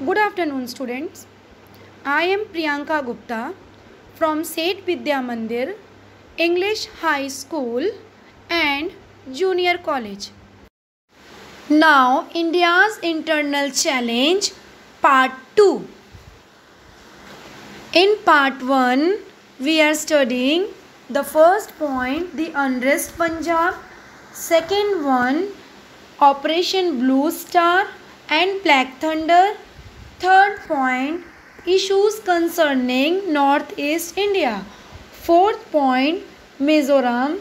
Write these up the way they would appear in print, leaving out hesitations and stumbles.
Good afternoon, students. I am Priyanka Gupta from Seth Vidya Mandir, English High School and Junior College. Now, India's Internal Challenge Part 2. In Part 1, we are studying the first point, the unrest Punjab, second one, Operation Blue Star and Black Thunder, third point, issues concerning Northeast India, fourth point, Mizoram,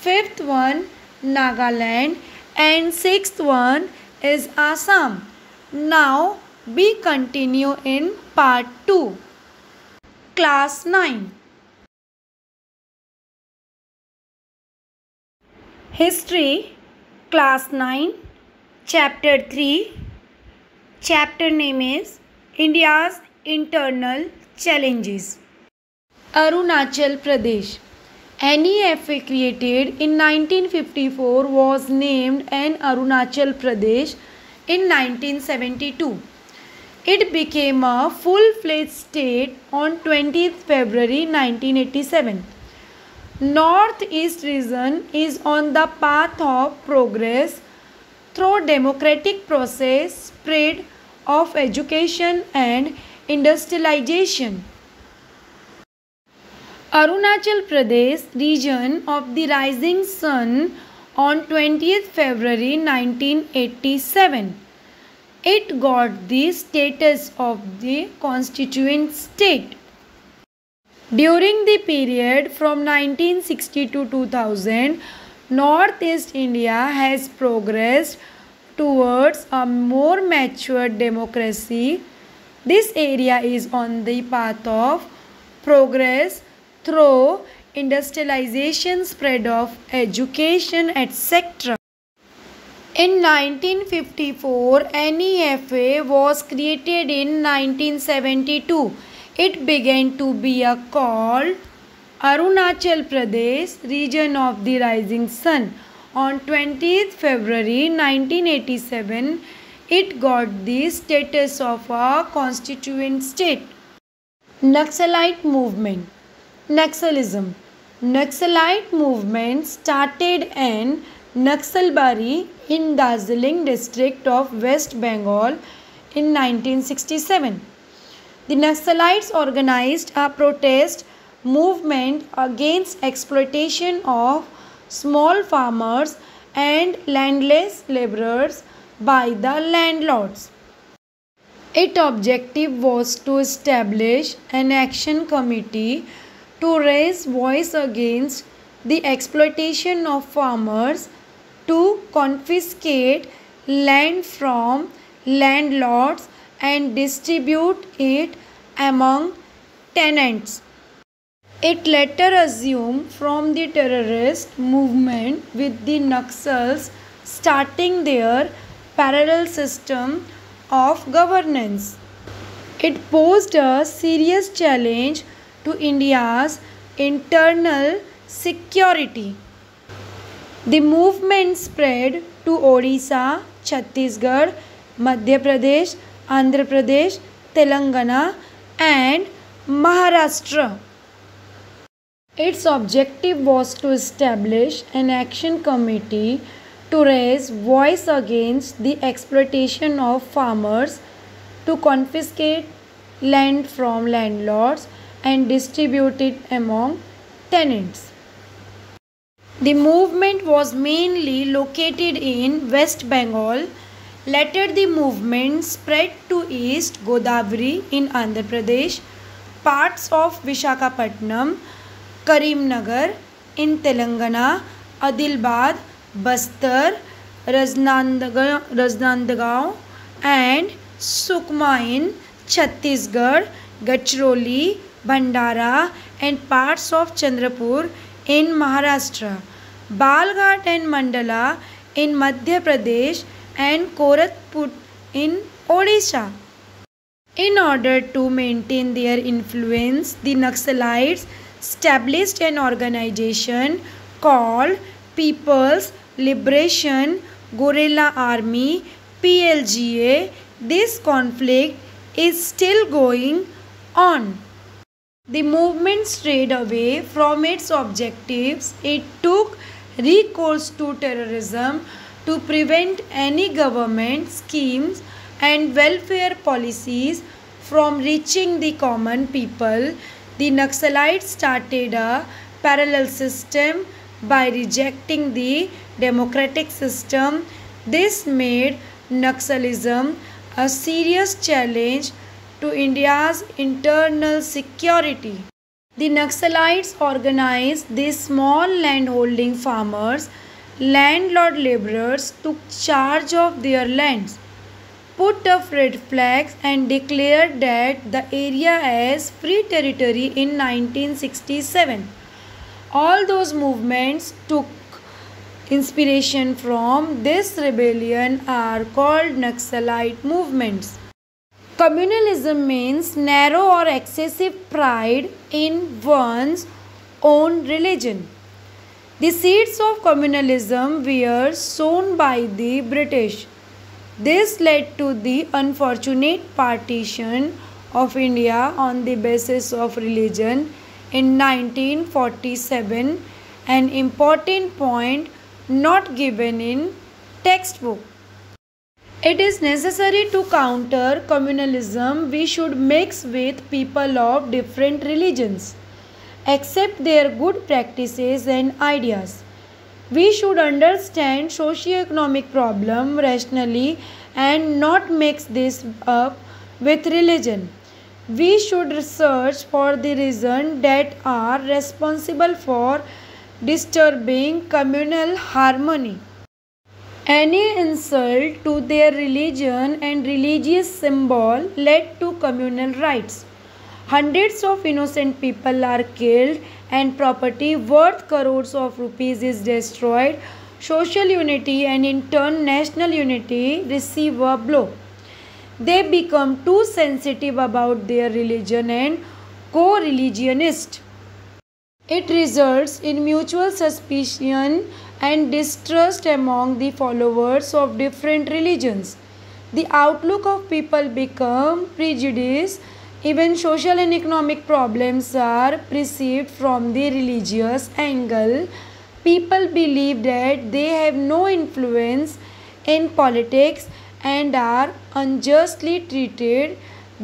fifth one, Nagaland, and sixth one is Assam. Now we continue in Part 2. Class 9. History, Class 9, Chapter 3. Chapter name is India's Internal Challenges. Arunachal Pradesh. NEFA created in 1954 was named an Arunachal Pradesh in 1972. It became a full-fledged state on 20th February 1987. Northeast region is on the path of progress through democratic process, spread of education and industrialization. Arunachal Pradesh region of the rising sun on 20th February 1987. It got the status of the constituent state. During the period from 1960 to 2000, Northeast India has progressed towards a more mature democracy. This area is on the path of progress through industrialization, spread of education, etc. In 1954, NEFA was created in 1972. It began to be called Arunachal Pradesh region of the rising sun. On 20th February 1987, it got the status of a constituent state. Naxalite movement. Naxalism. Naxalite movement started in Naxalbari in Darjeeling district of West Bengal in 1967. The Naxalites organized a protest movement against exploitation of small farmers and landless laborers by the landlords. Its objective was to establish an action committee to raise voice against the exploitation of farmers, to confiscate land from landlords and distribute it among tenants. It later assumed from the terrorist movement, with the Naxals starting their parallel system of governance. It posed a serious challenge to India's internal security. The movement spread to Odisha, Chhattisgarh, Madhya Pradesh, Andhra Pradesh, Telangana and Maharashtra. Its objective was to establish an action committee to raise voice against the exploitation of farmers, to confiscate land from landlords and distribute it among tenants. The movement was mainly located in West Bengal. Later the movement spread to East Godavari in Andhra Pradesh, parts of Visakhapatnam, Karimnagar in Telangana, Adilabad, Bastar, Raznandgaon and Sukma in Chhattisgarh, Gadchiroli, Bhandara and parts of Chandrapur in Maharashtra, Balghat and Mandala in Madhya Pradesh and Koratput in Odisha. In order to maintain their influence, the Naxalites established an organization called People's Liberation Guerrilla Army (PLGA). This conflict is still going on. The movement strayed away from its objectives. It took recourse to terrorism to prevent any government schemes and welfare policies from reaching the common people. The Naxalites started a parallel system by rejecting the democratic system. This made Naxalism a serious challenge to India's internal security. The Naxalites organized these small landholding farmers. Landlord laborers took charge of their lands, put up red flags, and declared that the area as free territory in 1967. All those movements took inspiration from this rebellion are called Naxalite movements. Communalism means narrow or excessive pride in one's own religion. The seeds of communalism were sown by the British. This led to the unfortunate partition of India on the basis of religion in 1947, an important point not given in textbook. It is necessary to counter communalism. We should mix with people of different religions, accept their good practices and ideas. We should understand socio-economic problem rationally and not mix this up with religion. We should research for the reasons that are responsible for disturbing communal harmony. Any insult to their religion and religious symbol led to communal riots. Hundreds of innocent people are killed and property worth crores of rupees is destroyed. Social unity and in turn national unity receive a blow. They become too sensitive about their religion and co-religionist. It results in mutual suspicion and distrust among the followers of different religions. The outlook of people become prejudiced. Even social and economic problems are perceived from the religious angle. People believe that they have no influence in politics and are unjustly treated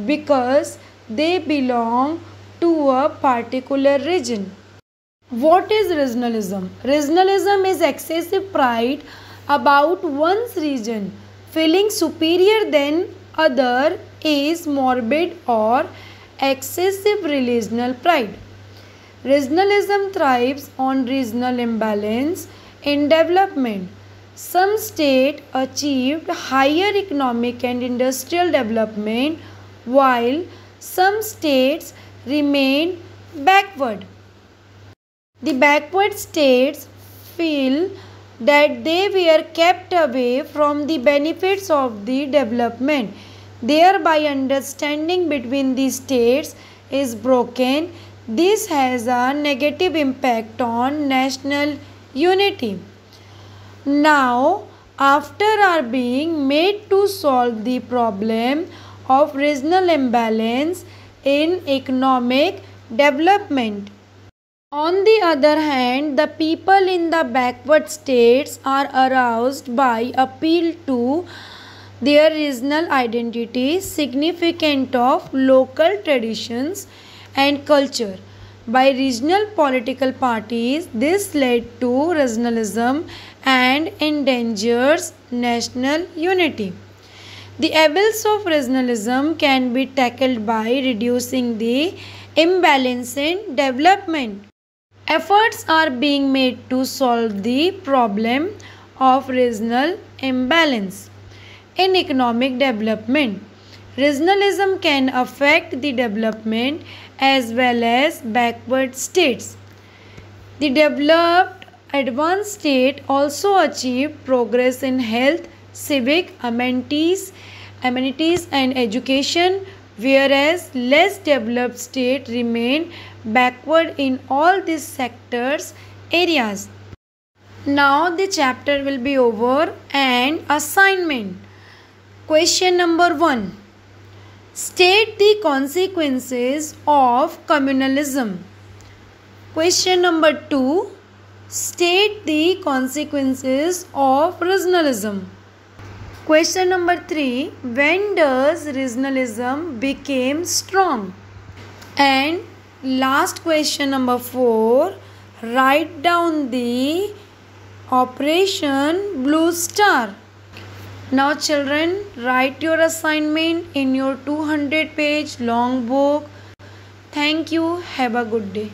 because they belong to a particular region. What is regionalism? Regionalism is excessive pride about one's region. Feeling superior than other is morbid or excessive regional pride. Regionalism thrives on regional imbalance in development. Some states achieved higher economic and industrial development while some states remained backward. The backward states feel that they were kept away from the benefits of the development. Thereby, understanding between the states is broken. This has a negative impact on national unity. Now, after our being made to solve the problem of regional imbalance in economic development. On the other hand, the people in the backward states are aroused by appeal to their regional identity, significant of local traditions and culture. By regional political parties, this led to regionalism and endangers national unity. The evils of regionalism can be tackled by reducing the imbalance in development. Efforts are being made to solve the problem of regional imbalance in economic development. Regionalism can affect the development as well as backward states. The developed advanced state also achieved progress in health, civic amenities and education, whereas less developed states remain backward in all these sectors areas. Now the chapter will be over and assignment. Question number 1. State the consequences of communalism. Question number 2. State the consequences of regionalism. Question number 3. When does regionalism became strong? And last question number 4. Write down the Operation Blue Star. Now children, write your assignment in your 200-page long book. Thank you. Have a good day.